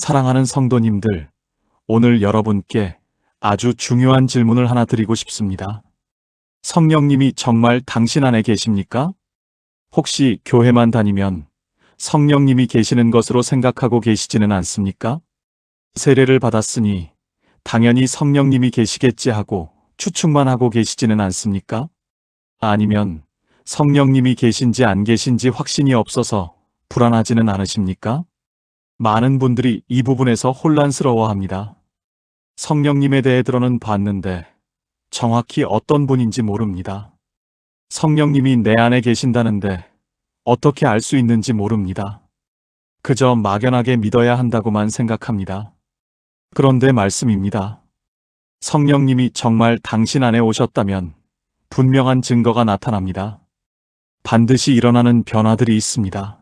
사랑하는 성도님들, 오늘 여러분께 아주 중요한 질문을 하나 드리고 싶습니다. 성령님이 정말 당신 안에 계십니까? 혹시 교회만 다니면 성령님이 계시는 것으로 생각하고 계시지는 않습니까? 세례를 받았으니 당연히 성령님이 계시겠지 하고 추측만 하고 계시지는 않습니까? 아니면 성령님이 계신지 안 계신지 확신이 없어서 불안하지는 않으십니까? 많은 분들이 이 부분에서 혼란스러워합니다. 성령님에 대해 들어는 봤는데 정확히 어떤 분인지 모릅니다. 성령님이 내 안에 계신다는데 어떻게 알 수 있는지 모릅니다. 그저 막연하게 믿어야 한다고만 생각합니다. 그런데 말씀입니다. 성령님이 정말 당신 안에 오셨다면 분명한 증거가 나타납니다. 반드시 일어나는 변화들이 있습니다.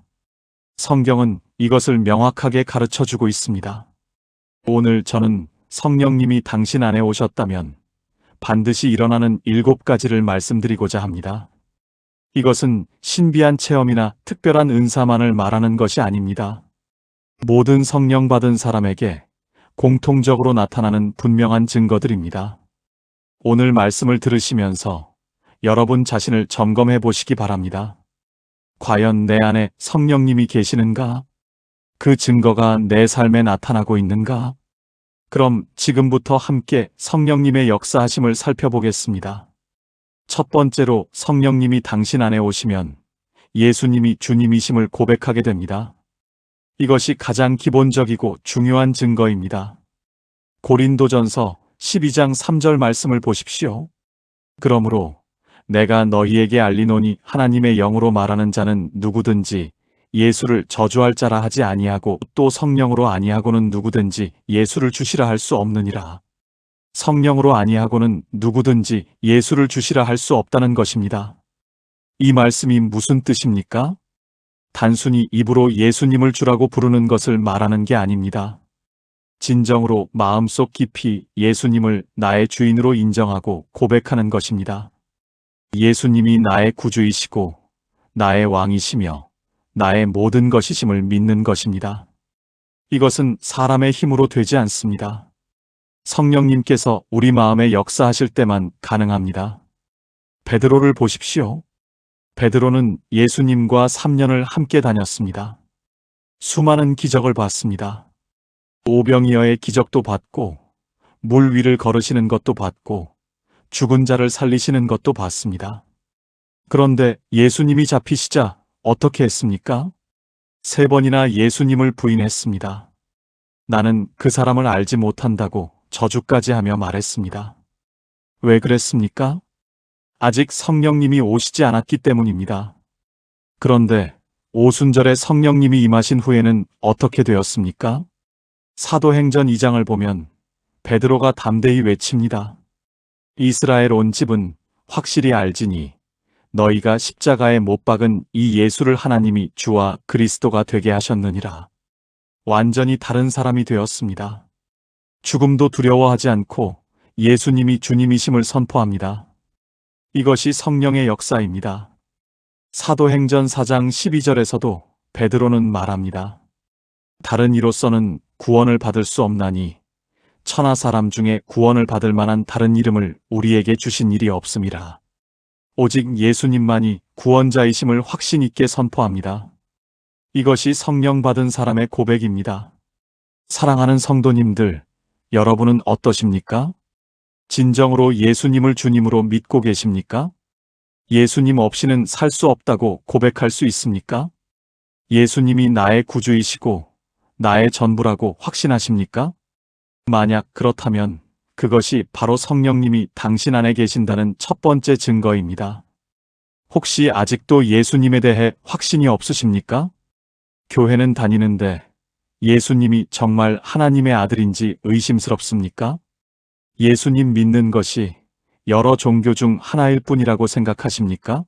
성경은 이것을 명확하게 가르쳐주고 있습니다. 오늘 저는 성령님이 당신 안에 오셨다면 반드시 일어나는 7가지를 말씀드리고자 합니다. 이것은 신비한 체험이나 특별한 은사만을 말하는 것이 아닙니다. 모든 성령 받은 사람에게 공통적으로 나타나는 분명한 증거들입니다. 오늘 말씀을 들으시면서 여러분 자신을 점검해 보시기 바랍니다. 과연 내 안에 성령님이 계시는가? 그 증거가 내 삶에 나타나고 있는가? 그럼 지금부터 함께 성령님의 역사하심을 살펴보겠습니다. 첫 번째로 성령님이 당신 안에 오시면 예수님이 주님이심을 고백하게 됩니다. 이것이 가장 기본적이고 중요한 증거입니다. 고린도전서 12장 3절 말씀을 보십시오. 그러므로 내가 너희에게 알리노니 하나님의 영으로 말하는 자는 누구든지 예수를 저주할 자라 하지 아니하고 또 성령으로 아니하고는 누구든지 예수를 주시라 할 수 없느니라. 성령으로 아니하고는 누구든지 예수를 주시라 할 수 없다는 것입니다. 이 말씀이 무슨 뜻입니까? 단순히 입으로 예수님을 주라고 부르는 것을 말하는 게 아닙니다. 진정으로 마음속 깊이 예수님을 나의 주인으로 인정하고 고백하는 것입니다. 예수님이 나의 구주이시고 나의 왕이시며 나의 모든 것이심을 믿는 것입니다. 이것은 사람의 힘으로 되지 않습니다. 성령님께서 우리 마음에 역사하실 때만 가능합니다. 베드로를 보십시오. 베드로는 예수님과 3년을 함께 다녔습니다. 수많은 기적을 봤습니다. 오병이어의 기적도 봤고 물 위를 걸으시는 것도 봤고 죽은 자를 살리시는 것도 봤습니다. 그런데 예수님이 잡히시자 어떻게 했습니까? 3번이나 예수님을 부인했습니다. 나는 그 사람을 알지 못한다고 저주까지 하며 말했습니다. 왜 그랬습니까? 아직 성령님이 오시지 않았기 때문입니다. 그런데 오순절에 성령님이 임하신 후에는 어떻게 되었습니까? 사도행전 2장을 보면 베드로가 담대히 외칩니다. 이스라엘 온 집은 확실히 알지니 너희가 십자가에 못 박은 이 예수를 하나님이 주와 그리스도가 되게 하셨느니라. 완전히 다른 사람이 되었습니다. 죽음도 두려워하지 않고 예수님이 주님이심을 선포합니다. 이것이 성령의 역사입니다. 사도행전 4장 12절에서도 베드로는 말합니다. 다른 이로서는 구원을 받을 수 없나니 천하 사람 중에 구원을 받을 만한 다른 이름을 우리에게 주신 일이 없음이라. 오직 예수님만이 구원자이심을 확신 있게 선포합니다. 이것이 성령 받은 사람의 고백입니다. 사랑하는 성도님들, 여러분은 어떠십니까? 진정으로 예수님을 주님으로 믿고 계십니까? 예수님 없이는 살 수 없다고 고백할 수 있습니까? 예수님이 나의 구주이시고 나의 전부라고 확신하십니까? 만약 그렇다면 그것이 바로 성령님이 당신 안에 계신다는 첫 번째 증거입니다. 혹시 아직도 예수님에 대해 확신이 없으십니까? 교회는 다니는데 예수님이 정말 하나님의 아들인지 의심스럽습니까? 예수님 믿는 것이 여러 종교 중 하나일 뿐이라고 생각하십니까?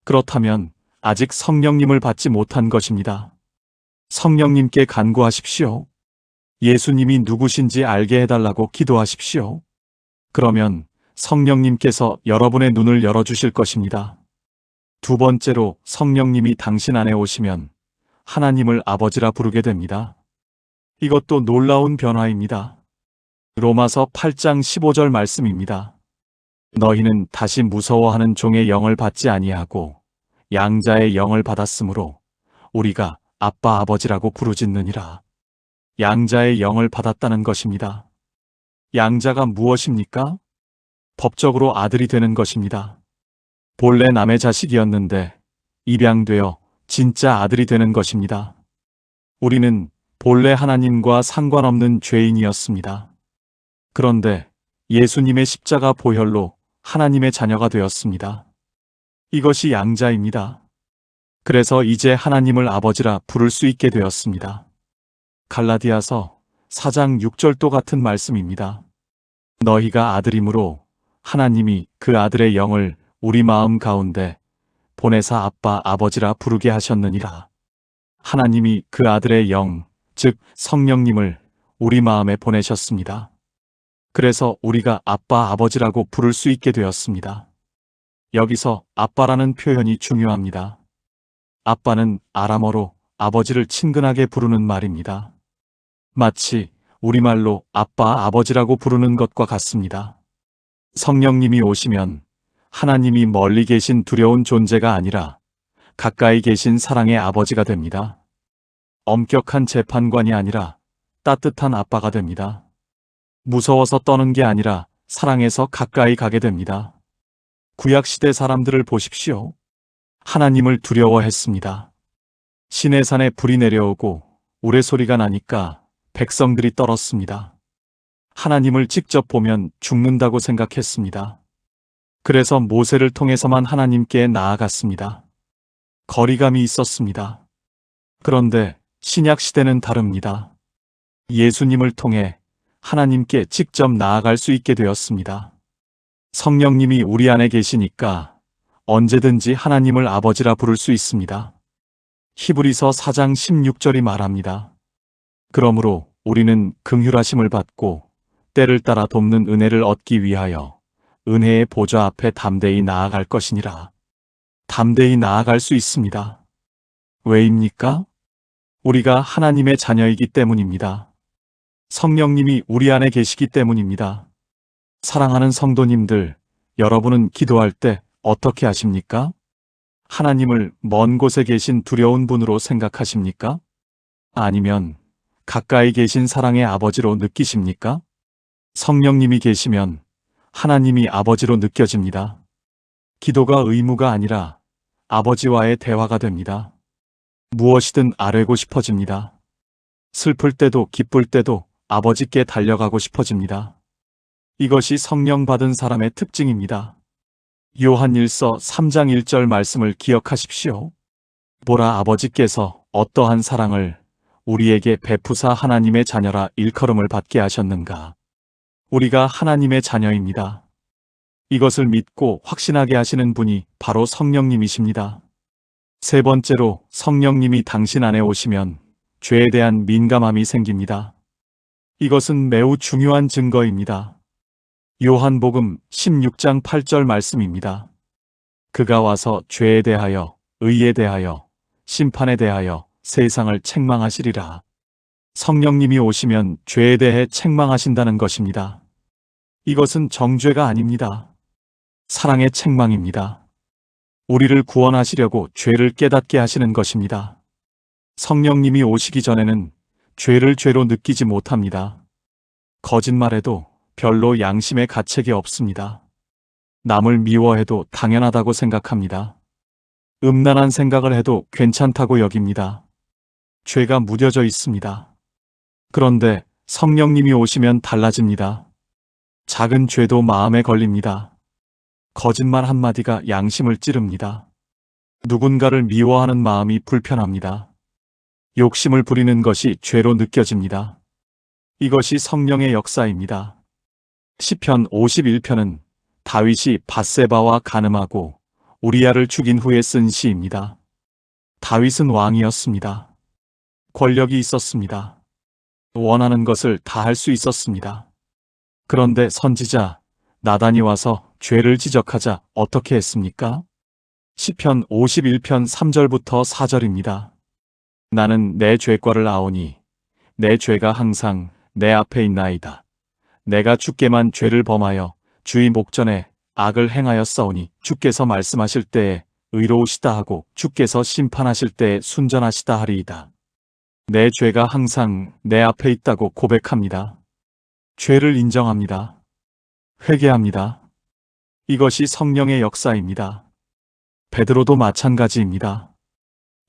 그렇다면 아직 성령님을 받지 못한 것입니다. 성령님께 간구하십시오. 예수님이 누구신지 알게 해달라고 기도하십시오. 그러면 성령님께서 여러분의 눈을 열어주실 것입니다. 두 번째로 성령님이 당신 안에 오시면 하나님을 아버지라 부르게 됩니다. 이것도 놀라운 변화입니다. 로마서 8장 15절 말씀입니다. 너희는 다시 무서워하는 종의 영을 받지 아니하고 양자의 영을 받았으므로 우리가 아빠 아버지라고 부르짖느니라. 양자의 영을 받았다는 것입니다. 양자가 무엇입니까? 법적으로 아들이 되는 것입니다. 본래 남의 자식이었는데 입양되어 진짜 아들이 되는 것입니다. 우리는 본래 하나님과 상관없는 죄인이었습니다. 그런데 예수님의 십자가 보혈로 하나님의 자녀가 되었습니다. 이것이 양자입니다. 그래서 이제 하나님을 아버지라 부를 수 있게 되었습니다. 갈라디아서 4장 6절도 같은 말씀입니다. 너희가 아들이므로 하나님이 그 아들의 영을 우리 마음 가운데 보내사 아빠 아버지라 부르게 하셨느니라. 하나님이 그 아들의 영, 즉 성령님을 우리 마음에 보내셨습니다. 그래서 우리가 아빠 아버지라고 부를 수 있게 되었습니다. 여기서 아빠라는 표현이 중요합니다. 아빠는 아람어로 아버지를 친근하게 부르는 말입니다. 마치 우리말로 아빠 아버지라고 부르는 것과 같습니다. 성령님이 오시면 하나님이 멀리 계신 두려운 존재가 아니라 가까이 계신 사랑의 아버지가 됩니다. 엄격한 재판관이 아니라 따뜻한 아빠가 됩니다. 무서워서 떠는 게 아니라 사랑해서 가까이 가게 됩니다. 구약시대 사람들을 보십시오. 하나님을 두려워했습니다. 시내산에 불이 내려오고 우레소리가 나니까 백성들이 떨었습니다. 하나님을 직접 보면 죽는다고 생각했습니다. 그래서 모세를 통해서만 하나님께 나아갔습니다. 거리감이 있었습니다. 그런데 신약시대는 다릅니다. 예수님을 통해 하나님께 직접 나아갈 수 있게 되었습니다. 성령님이 우리 안에 계시니까 언제든지 하나님을 아버지라 부를 수 있습니다. 히브리서 4장 16절이 말합니다. 그러므로 우리는 긍휼하심을 받고 때를 따라 돕는 은혜를 얻기 위하여 은혜의 보좌 앞에 담대히 나아갈 것이니라. 담대히 나아갈 수 있습니다. 왜입니까? 우리가 하나님의 자녀이기 때문입니다. 성령님이 우리 안에 계시기 때문입니다. 사랑하는 성도님들, 여러분은 기도할 때 어떻게 하십니까? 하나님을 먼 곳에 계신 두려운 분으로 생각하십니까? 아니면 가까이 계신 사랑의 아버지로 느끼십니까? 성령님이 계시면 하나님이 아버지로 느껴집니다. 기도가 의무가 아니라 아버지와의 대화가 됩니다. 무엇이든 아뢰고 싶어집니다. 슬플 때도 기쁠 때도 아버지께 달려가고 싶어집니다. 이것이 성령 받은 사람의 특징입니다. 요한일서 3장 1절 말씀을 기억하십시오. 보라, 아버지께서 어떠한 사랑을 우리에게 베푸사 하나님의 자녀라 일컬음을 받게 하셨는가. 우리가 하나님의 자녀입니다. 이것을 믿고 확신하게 하시는 분이 바로 성령님이십니다. 세 번째로, 성령님이 당신 안에 오시면 죄에 대한 민감함이 생깁니다. 이것은 매우 중요한 증거입니다. 요한복음 16장 8절 말씀입니다. 그가 와서 죄에 대하여, 의에 대하여, 심판에 대하여 세상을 책망하시리라. 성령님이 오시면 죄에 대해 책망하신다는 것입니다. 이것은 정죄가 아닙니다. 사랑의 책망입니다. 우리를 구원하시려고 죄를 깨닫게 하시는 것입니다. 성령님이 오시기 전에는 죄를 죄로 느끼지 못합니다. 거짓말해도 별로 양심의 가책이 없습니다. 남을 미워해도 당연하다고 생각합니다. 음란한 생각을 해도 괜찮다고 여깁니다. 죄가 무뎌져 있습니다. 그런데 성령님이 오시면 달라집니다. 작은 죄도 마음에 걸립니다. 거짓말 한마디가 양심을 찌릅니다. 누군가를 미워하는 마음이 불편합니다. 욕심을 부리는 것이 죄로 느껴집니다. 이것이 성령의 역사입니다. 시편 51편은 다윗이 밧세바와 간음하고 우리야를 죽인 후에 쓴 시입니다. 다윗은 왕이었습니다. 권력이 있었습니다. 원하는 것을 다 할 수 있었습니다. 그런데 선지자 나단이 와서 죄를 지적하자 어떻게 했습니까? 시편 51편 3절부터 4절입니다. 나는 내 죄과를 아오니 내 죄가 항상 내 앞에 있나이다. 내가 주께만 죄를 범하여 주의 목전에 악을 행하였사오니 주께서 말씀하실 때에 의로우시다 하고 주께서 심판하실 때에 순전하시다 하리이다. 내 죄가 항상 내 앞에 있다고 고백합니다. 죄를 인정합니다. 회개합니다. 이것이 성령의 역사입니다. 베드로도 마찬가지입니다.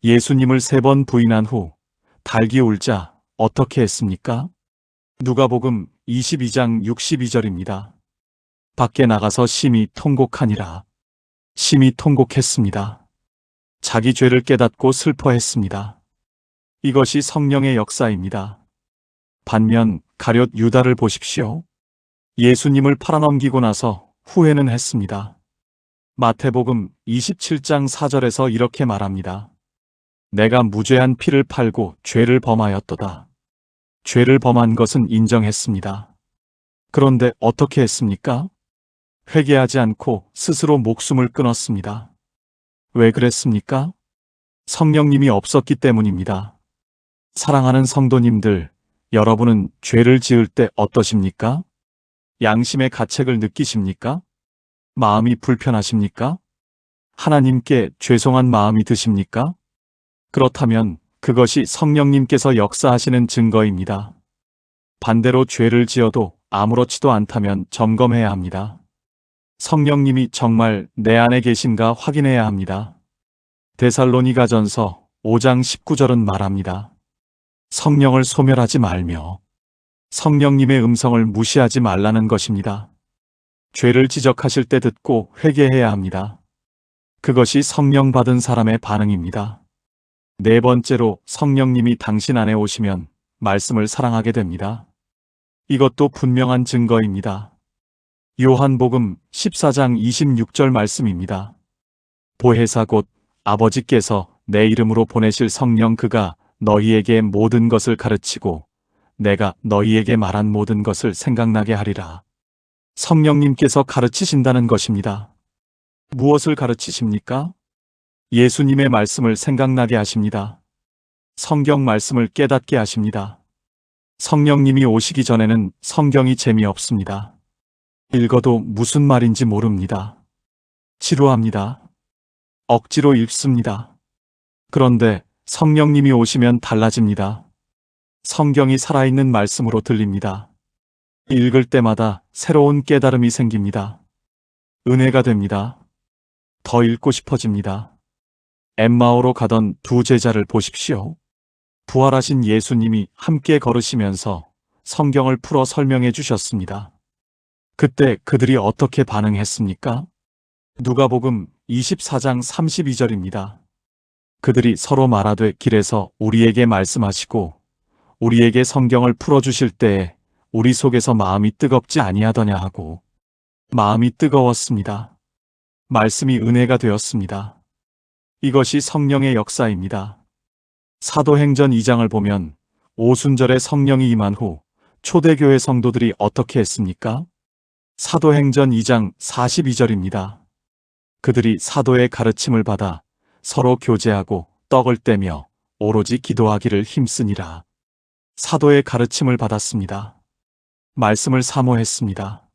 예수님을 3번 부인한 후 달기 울자 어떻게 했습니까? 누가복음 22장 62절입니다. 밖에 나가서 심히 통곡하니라. 심히 통곡했습니다. 자기 죄를 깨닫고 슬퍼했습니다. 이것이 성령의 역사입니다. 반면 가룟 유다를 보십시오. 예수님을 팔아넘기고 나서 후회는 했습니다. 마태복음 27장 4절에서 이렇게 말합니다. 내가 무죄한 피를 팔고 죄를 범하였도다. 죄를 범한 것은 인정했습니다. 그런데 어떻게 했습니까? 회개하지 않고 스스로 목숨을 끊었습니다. 왜 그랬습니까? 성령님이 없었기 때문입니다. 사랑하는 성도님들, 여러분은 죄를 지을 때 어떠십니까? 양심의 가책을 느끼십니까? 마음이 불편하십니까? 하나님께 죄송한 마음이 드십니까? 그렇다면 그것이 성령님께서 역사하시는 증거입니다. 반대로 죄를 지어도 아무렇지도 않다면 점검해야 합니다. 성령님이 정말 내 안에 계신가 확인해야 합니다. 데살로니가전서 5장 19절은 말합니다. 성령을 소멸하지 말며 성령님의 음성을 무시하지 말라는 것입니다. 죄를 지적하실 때 듣고 회개해야 합니다. 그것이 성령 받은 사람의 반응입니다. 4번째로 성령님이 당신 안에 오시면 말씀을 사랑하게 됩니다. 이것도 분명한 증거입니다. 요한복음 14장 26절 말씀입니다. 보혜사 곧 아버지께서 내 이름으로 보내실 성령 그가 너희에게 모든 것을 가르치고 내가 너희에게 말한 모든 것을 생각나게 하리라. 성령님께서 가르치신다는 것입니다. 무엇을 가르치십니까? 예수님의 말씀을 생각나게 하십니다. 성경 말씀을 깨닫게 하십니다. 성령님이 오시기 전에는 성경이 재미없습니다. 읽어도 무슨 말인지 모릅니다. 지루합니다. 억지로 읽습니다. 그런데 성령님이 오시면 달라집니다. 성경이 살아있는 말씀으로 들립니다. 읽을 때마다 새로운 깨달음이 생깁니다. 은혜가 됩니다. 더 읽고 싶어집니다. 엠마오로 가던 2 제자를 보십시오. 부활하신 예수님이 함께 걸으시면서 성경을 풀어 설명해 주셨습니다. 그때 그들이 어떻게 반응했습니까? 누가복음 24장 32절입니다. 그들이 서로 말하되 길에서 우리에게 말씀하시고 우리에게 성경을 풀어주실 때에 우리 속에서 마음이 뜨겁지 아니하더냐 하고 마음이 뜨거웠습니다. 말씀이 은혜가 되었습니다. 이것이 성령의 역사입니다. 사도행전 2장을 보면 오순절에 성령이 임한 후 초대교회 성도들이 어떻게 했습니까? 사도행전 2장 42절입니다. 그들이 사도의 가르침을 받아 서로 교제하고 떡을 떼며 오로지 기도하기를 힘쓰니라. 사도의 가르침을 받았습니다. 말씀을 사모했습니다.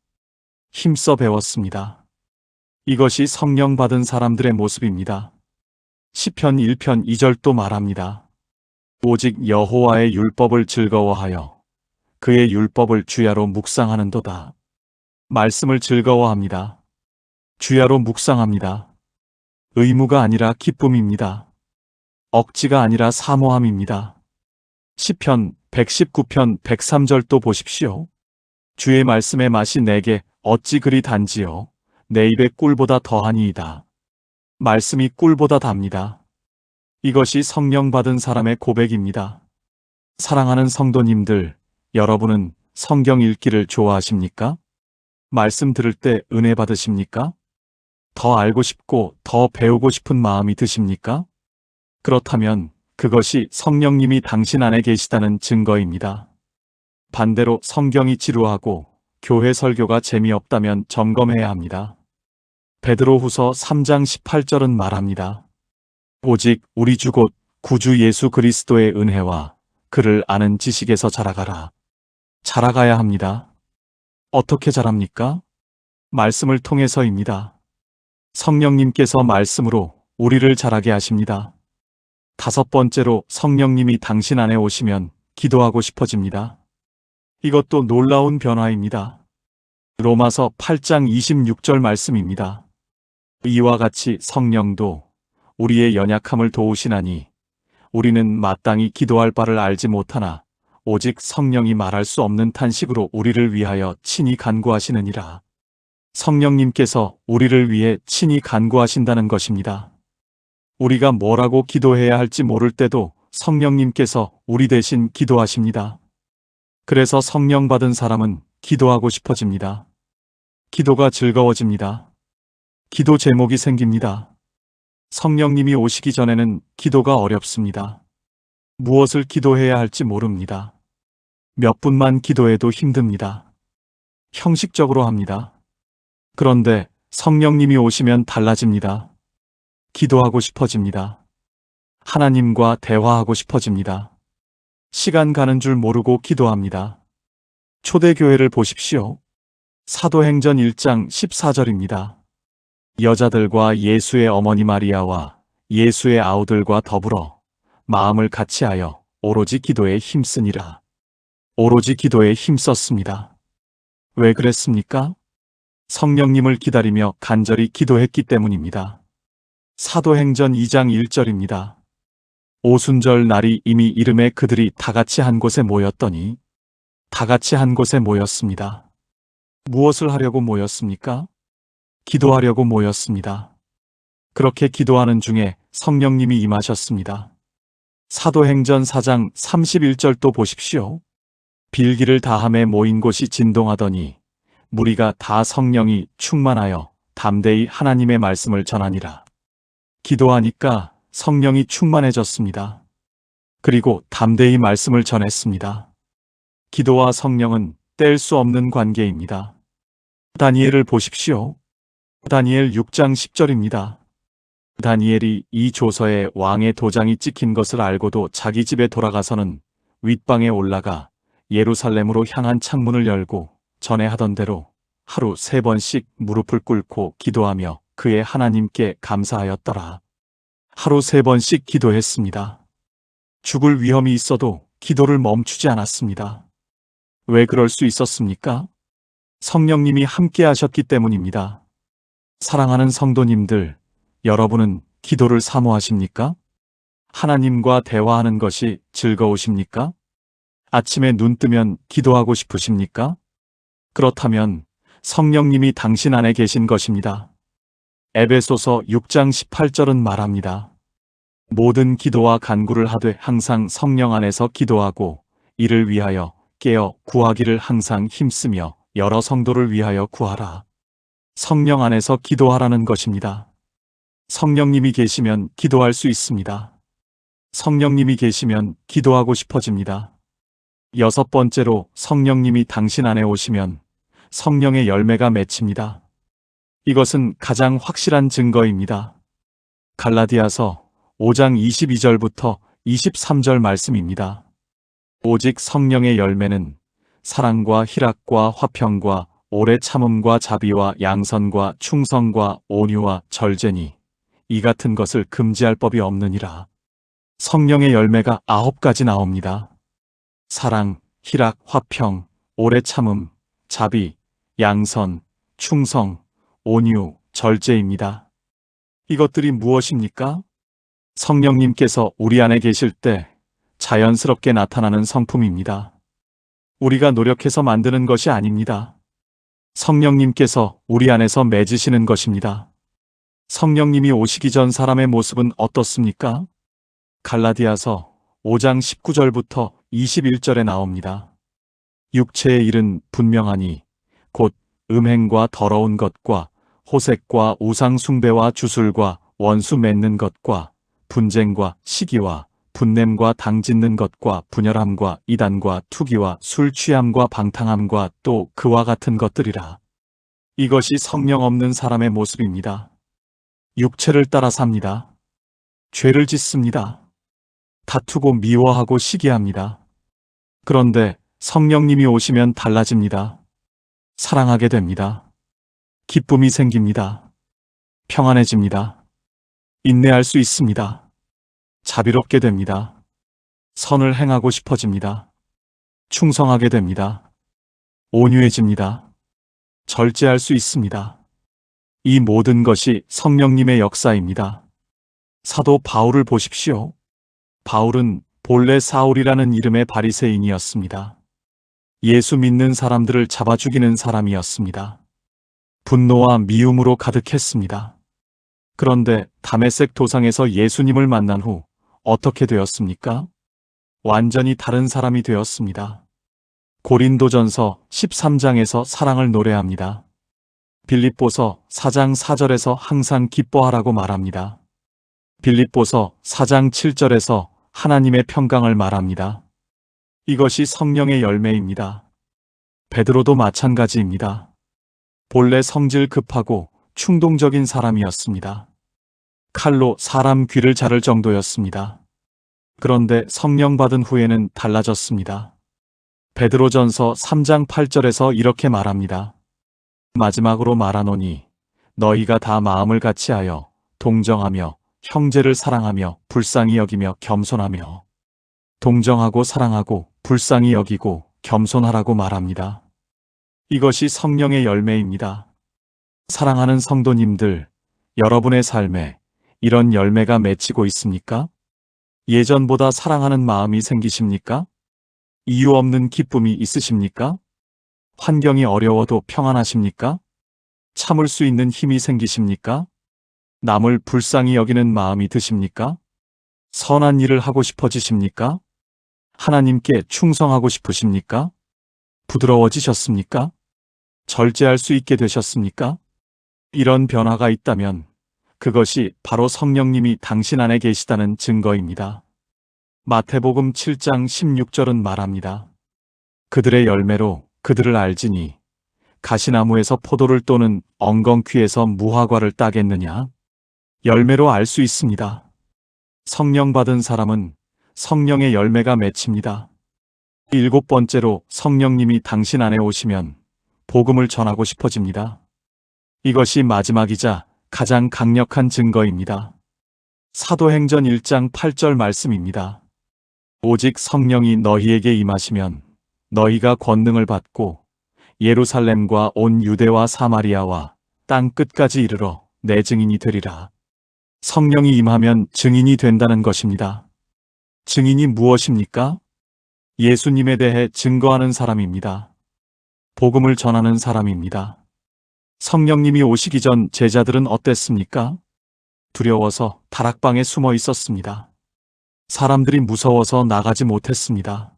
힘써 배웠습니다. 이것이 성령 받은 사람들의 모습입니다. 시편 1편 2절도 말합니다. 오직 여호와의 율법을 즐거워하여 그의 율법을 주야로 묵상하는도다. 말씀을 즐거워합니다. 주야로 묵상합니다. 의무가 아니라 기쁨입니다. 억지가 아니라 사모함입니다. 시편 119편 103절도 보십시오. 주의 말씀의 맛이 내게 어찌 그리 단지요. 내 입에 꿀보다 더하니이다. 말씀이 꿀보다 답니다. 이것이 성령 받은 사람의 고백입니다. 사랑하는 성도님들, 여러분은 성경 읽기를 좋아하십니까? 말씀 들을 때 은혜 받으십니까? 더 알고 싶고 더 배우고 싶은 마음이 드십니까? 그렇다면 그것이 성령님이 당신 안에 계시다는 증거입니다. 반대로 성경이 지루하고 교회 설교가 재미없다면 점검해야 합니다. 베드로후서 3장 18절은 말합니다. 오직 우리 주 곧 구주 예수 그리스도의 은혜와 그를 아는 지식에서 자라가라. 자라가야 합니다. 어떻게 자랍니까? 말씀을 통해서입니다. 성령님께서 말씀으로 우리를 자라게 하십니다. 다섯 번째로 성령님이 당신 안에 오시면 기도하고 싶어집니다. 이것도 놀라운 변화입니다. 로마서 8장 26절 말씀입니다. 이와 같이 성령도 우리의 연약함을 도우시나니 우리는 마땅히 기도할 바를 알지 못하나 오직 성령이 말할 수 없는 탄식으로 우리를 위하여 친히 간구하시느니라. 성령님께서 우리를 위해 친히 간구하신다는 것입니다. 우리가 뭐라고 기도해야 할지 모를 때도 성령님께서 우리 대신 기도하십니다. 그래서 성령 받은 사람은 기도하고 싶어집니다. 기도가 즐거워집니다. 기도 제목이 생깁니다. 성령님이 오시기 전에는 기도가 어렵습니다. 무엇을 기도해야 할지 모릅니다. 몇 분만 기도해도 힘듭니다. 형식적으로 합니다. 그런데 성령님이 오시면 달라집니다. 기도하고 싶어집니다. 하나님과 대화하고 싶어집니다. 시간 가는 줄 모르고 기도합니다. 초대교회를 보십시오. 사도행전 1장 14절입니다. 여자들과 예수의 어머니 마리아와 예수의 아우들과 더불어 마음을 같이하여 오로지 기도에 힘쓰니라. 오로지 기도에 힘썼습니다. 왜 그랬습니까? 성령님을 기다리며 간절히 기도했기 때문입니다. 사도행전 2장 1절입니다. 오순절 날이 이미 이름에 그들이 다같이 한 곳에 모였더니 다같이 한 곳에 모였습니다. 무엇을 하려고 모였습니까? 기도하려고 모였습니다. 그렇게 기도하는 중에 성령님이 임하셨습니다. 사도행전 4장 31절도 보십시오. 빌기를 다함에 모인 곳이 진동하더니 무리가 다 성령이 충만하여 담대히 하나님의 말씀을 전하니라. 기도하니까 성령이 충만해졌습니다. 그리고 담대히 말씀을 전했습니다. 기도와 성령은 뗄 수 없는 관계입니다. 다니엘을 보십시오. 다니엘 6장 10절입니다. 다니엘이 이 조서에 왕의 도장이 찍힌 것을 알고도 자기 집에 돌아가서는 윗방에 올라가 예루살렘으로 향한 창문을 열고 전에 하던 대로 하루 3번씩 무릎을 꿇고 기도하며 그의 하나님께 감사하였더라. 하루 3번씩 기도했습니다. 죽을 위험이 있어도 기도를 멈추지 않았습니다. 왜 그럴 수 있었습니까? 성령님이 함께 하셨기 때문입니다. 사랑하는 성도님들, 여러분은 기도를 사모하십니까? 하나님과 대화하는 것이 즐거우십니까? 아침에 눈 뜨면 기도하고 싶으십니까? 그렇다면 성령님이 당신 안에 계신 것입니다. 에베소서 6장 18절은 말합니다. 모든 기도와 간구를 하되 항상 성령 안에서 기도하고 이를 위하여 깨어 구하기를 항상 힘쓰며 여러 성도를 위하여 구하라. 성령 안에서 기도하라는 것입니다. 성령님이 계시면 기도할 수 있습니다. 성령님이 계시면 기도하고 싶어집니다. 여섯 번째로 성령님이 당신 안에 오시면 성령의 열매가 맺힙니다. 이것은 가장 확실한 증거입니다. 갈라디아서 5장 22절부터 23절 말씀입니다. 오직 성령의 열매는 사랑과 희락과 화평과 오래 참음과 자비와 양선과 충성과 온유와 절제니 이 같은 것을 금지할 법이 없느니라. 성령의 열매가 9가지 나옵니다. 사랑, 희락, 화평, 오래 참음, 자비, 양선, 충성, 온유, 절제입니다. 이것들이 무엇입니까? 성령님께서 우리 안에 계실 때 자연스럽게 나타나는 성품입니다. 우리가 노력해서 만드는 것이 아닙니다. 성령님께서 우리 안에서 맺으시는 것입니다. 성령님이 오시기 전 사람의 모습은 어떻습니까? 갈라디아서 5장 19절부터 21절에 나옵니다. 육체의 일은 분명하니 곧 음행과 더러운 것과 호색과 우상숭배와 주술과 원수 맺는 것과 분쟁과 시기와 분냄과 당짓는 것과 분열함과 이단과 투기와 술 취함과 방탕함과 또 그와 같은 것들이라. 이것이 성령 없는 사람의 모습입니다. 육체를 따라 삽니다. 죄를 짓습니다. 다투고 미워하고 시기합니다. 그런데 성령님이 오시면 달라집니다. 사랑하게 됩니다. 기쁨이 생깁니다. 평안해집니다. 인내할 수 있습니다. 자비롭게 됩니다. 선을 행하고 싶어집니다. 충성하게 됩니다. 온유해집니다. 절제할 수 있습니다. 이 모든 것이 성령님의 역사입니다. 사도 바울을 보십시오. 바울은 본래 사울이라는 이름의 바리새인이었습니다. 예수 믿는 사람들을 잡아 죽이는 사람이었습니다. 분노와 미움으로 가득했습니다. 그런데 다메섹 도상에서 예수님을 만난 후 어떻게 되었습니까? 완전히 다른 사람이 되었습니다. 고린도전서 13장에서 사랑을 노래합니다. 빌립보서 4장 4절에서 항상 기뻐하라고 말합니다. 빌립보서 4장 7절에서 하나님의 평강을 말합니다. 이것이 성령의 열매입니다. 베드로도 마찬가지입니다. 본래 성질 급하고 충동적인 사람이었습니다. 칼로 사람 귀를 자를 정도였습니다. 그런데 성령 받은 후에는 달라졌습니다. 베드로전서 3장 8절에서 이렇게 말합니다. 마지막으로 말하노니 너희가 다 마음을 같이하여 동정하며 형제를 사랑하며 불쌍히 여기며 겸손하며 동정하고 사랑하고 불쌍히 여기고 겸손하라고 말합니다. 이것이 성령의 열매입니다. 사랑하는 성도님들, 여러분의 삶에 이런 열매가 맺히고 있습니까? 예전보다 사랑하는 마음이 생기십니까? 이유 없는 기쁨이 있으십니까? 환경이 어려워도 평안하십니까? 참을 수 있는 힘이 생기십니까? 남을 불쌍히 여기는 마음이 드십니까? 선한 일을 하고 싶어지십니까? 하나님께 충성하고 싶으십니까? 부드러워지셨습니까? 절제할 수 있게 되셨습니까? 이런 변화가 있다면 그것이 바로 성령님이 당신 안에 계시다는 증거입니다. 마태복음 7장 16절은 말합니다. 그들의 열매로 그들을 알지니 가시나무에서 포도를 또는 엉겅퀴에서 무화과를 따겠느냐? 열매로 알 수 있습니다. 성령 받은 사람은 성령의 열매가 맺힙니다. 7번째로 성령님이 당신 안에 오시면 복음을 전하고 싶어집니다. 이것이 마지막이자 가장 강력한 증거입니다. 사도행전 1장 8절 말씀입니다. 오직 성령이 너희에게 임하시면 너희가 권능을 받고 예루살렘과 온 유대와 사마리아와 땅 끝까지 이르러 내 증인이 되리라. 성령이 임하면 증인이 된다는 것입니다. 증인이 무엇입니까? 예수님에 대해 증거하는 사람입니다. 복음을 전하는 사람입니다. 성령님이 오시기 전 제자들은 어땠습니까? 두려워서 다락방에 숨어 있었습니다. 사람들이 무서워서 나가지 못했습니다.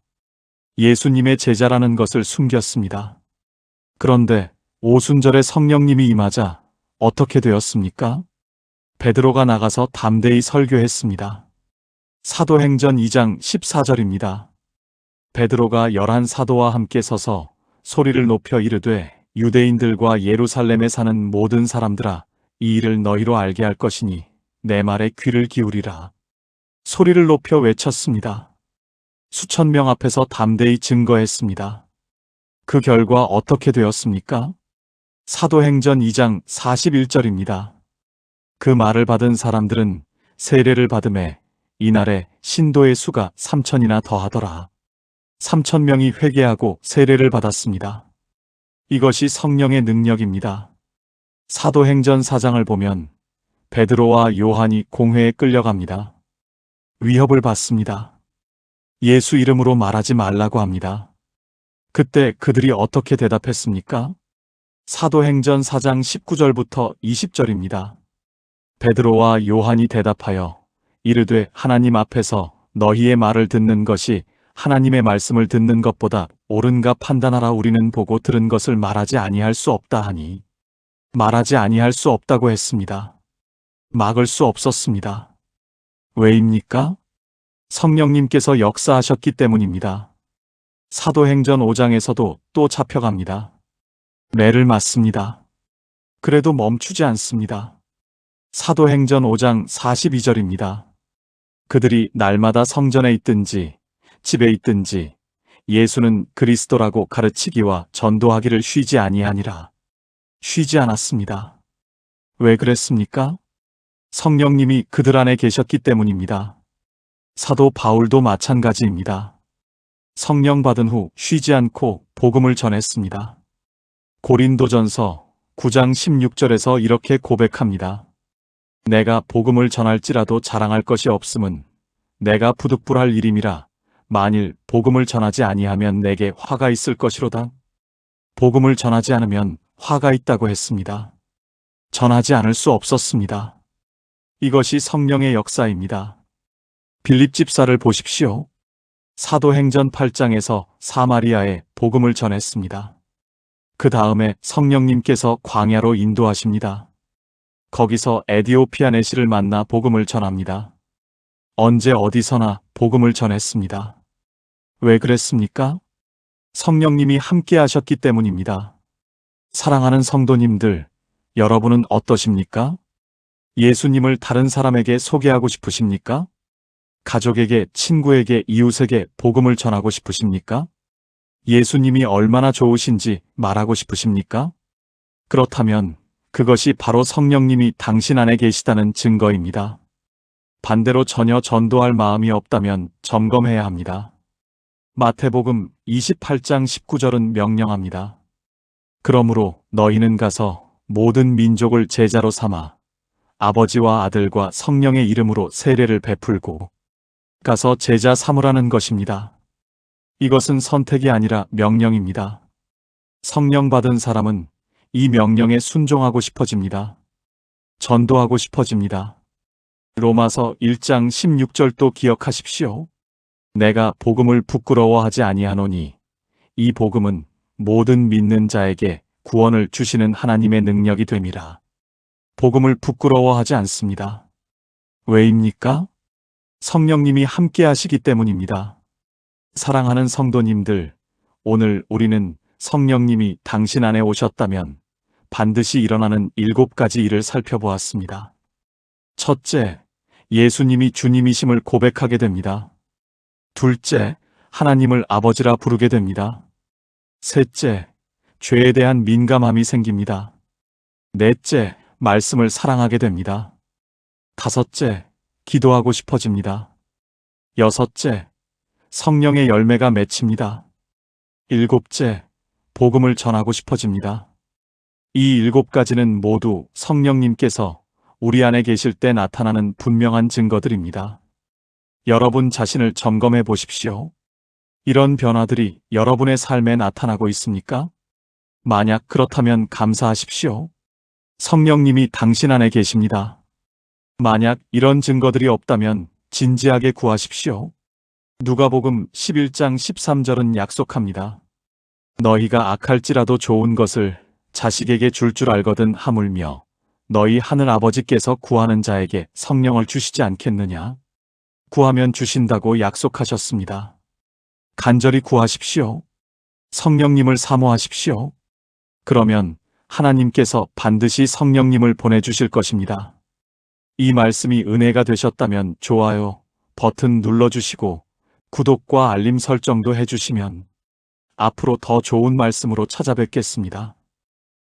예수님의 제자라는 것을 숨겼습니다. 그런데 오순절에 성령님이 임하자 어떻게 되었습니까? 베드로가 나가서 담대히 설교했습니다. 사도행전 2장 14절입니다. 베드로가 11 사도와 함께 서서 소리를 높여 이르되 유대인들과 예루살렘에 사는 모든 사람들아, 이 일을 너희로 알게 할 것이니 내 말에 귀를 기울이라. 소리를 높여 외쳤습니다. 수천 명 앞에서 담대히 증거했습니다. 그 결과 어떻게 되었습니까? 사도행전 2장 41절입니다. 그 말을 받은 사람들은 세례를 받음에 이날에 신도의 수가 3,000이나 더하더라. 3,000명이 회개하고 세례를 받았습니다. 이것이 성령의 능력입니다. 사도행전 4장을 보면 베드로와 요한이 공회에 끌려갑니다. 위협을 받습니다. 예수 이름으로 말하지 말라고 합니다. 그때 그들이 어떻게 대답했습니까? 사도행전 4장 19절부터 20절입니다. 베드로와 요한이 대답하여 이르되 하나님 앞에서 너희의 말을 듣는 것이 하나님의 말씀을 듣는 것보다 옳은가 판단하라. 우리는 보고 들은 것을 말하지 아니할 수 없다 하니 말하지 아니할 수 없다고 했습니다. 막을 수 없었습니다. 왜입니까? 성령님께서 역사하셨기 때문입니다. 사도행전 5장에서도 또 잡혀갑니다. 매를 맞습니다. 그래도 멈추지 않습니다. 사도행전 5장 42절입니다. 그들이 날마다 성전에 있든지 집에 있든지 예수는 그리스도라고 가르치기와 전도하기를 쉬지 아니하니라. 쉬지 않았습니다. 왜 그랬습니까? 성령님이 그들 안에 계셨기 때문입니다. 사도 바울도 마찬가지입니다. 성령 받은 후 쉬지 않고 복음을 전했습니다. 고린도전서 9장 16절에서 이렇게 고백합니다. 내가 복음을 전할지라도 자랑할 것이 없음은 내가 부득불할 일임이라. 만일 복음을 전하지 아니하면 내게 화가 있을 것이로다. 복음을 전하지 않으면 화가 있다고 했습니다. 전하지 않을 수 없었습니다. 이것이 성령의 역사입니다. 빌립 집사를 보십시오. 사도행전 8장에서 사마리아에 복음을 전했습니다. 그 다음에 성령님께서 광야로 인도하십니다. 거기서 에디오피아 내시를 만나 복음을 전합니다. 언제 어디서나 복음을 전했습니다. 왜 그랬습니까? 성령님이 함께 하셨기 때문입니다. 사랑하는 성도님들, 여러분은 어떠십니까? 예수님을 다른 사람에게 소개하고 싶으십니까? 가족에게, 친구에게, 이웃에게 복음을 전하고 싶으십니까? 예수님이 얼마나 좋으신지 말하고 싶으십니까? 그렇다면 그것이 바로 성령님이 당신 안에 계시다는 증거입니다. 반대로 전혀 전도할 마음이 없다면 점검해야 합니다. 마태복음 28장 19절은 명령합니다. 그러므로 너희는 가서 모든 민족을 제자로 삼아 아버지와 아들과 성령의 이름으로 세례를 베풀고 가서 제자 삼으라는 것입니다. 이것은 선택이 아니라 명령입니다. 성령 받은 사람은 이 명령에 순종하고 싶어집니다. 전도하고 싶어집니다. 로마서 1장 16절도 기억하십시오. 내가 복음을 부끄러워하지 아니하노니 이 복음은 모든 믿는 자에게 구원을 주시는 하나님의 능력이 됨이라. 복음을 부끄러워하지 않습니다. 왜입니까? 성령님이 함께 하시기 때문입니다. 사랑하는 성도님들, 오늘 우리는 성령님이 당신 안에 오셨다면 반드시 일어나는 7가지 일을 살펴보았습니다. 첫째, 예수님이 주님이심을 고백하게 됩니다. 둘째, 하나님을 아버지라 부르게 됩니다. 셋째, 죄에 대한 민감함이 생깁니다. 넷째, 말씀을 사랑하게 됩니다. 다섯째, 기도하고 싶어집니다. 여섯째, 성령의 열매가 맺힙니다. 일곱째, 복음을 전하고 싶어집니다. 이 7가지는 모두 성령님께서 우리 안에 계실 때 나타나는 분명한 증거들입니다. 여러분 자신을 점검해 보십시오. 이런 변화들이 여러분의 삶에 나타나고 있습니까? 만약 그렇다면 감사하십시오. 성령님이 당신 안에 계십니다. 만약 이런 증거들이 없다면 진지하게 구하십시오. 누가복음 11장 13절은 약속합니다. 너희가 악할지라도 좋은 것을 자식에게 줄 알거든 하물며 너희 하늘 아버지께서 구하는 자에게 성령을 주시지 않겠느냐? 구하면 주신다고 약속하셨습니다. 간절히 구하십시오. 성령님을 사모하십시오. 그러면 하나님께서 반드시 성령님을 보내주실 것입니다. 이 말씀이 은혜가 되셨다면 좋아요 버튼 눌러주시고 구독과 알림 설정도 해주시면 앞으로 더 좋은 말씀으로 찾아뵙겠습니다.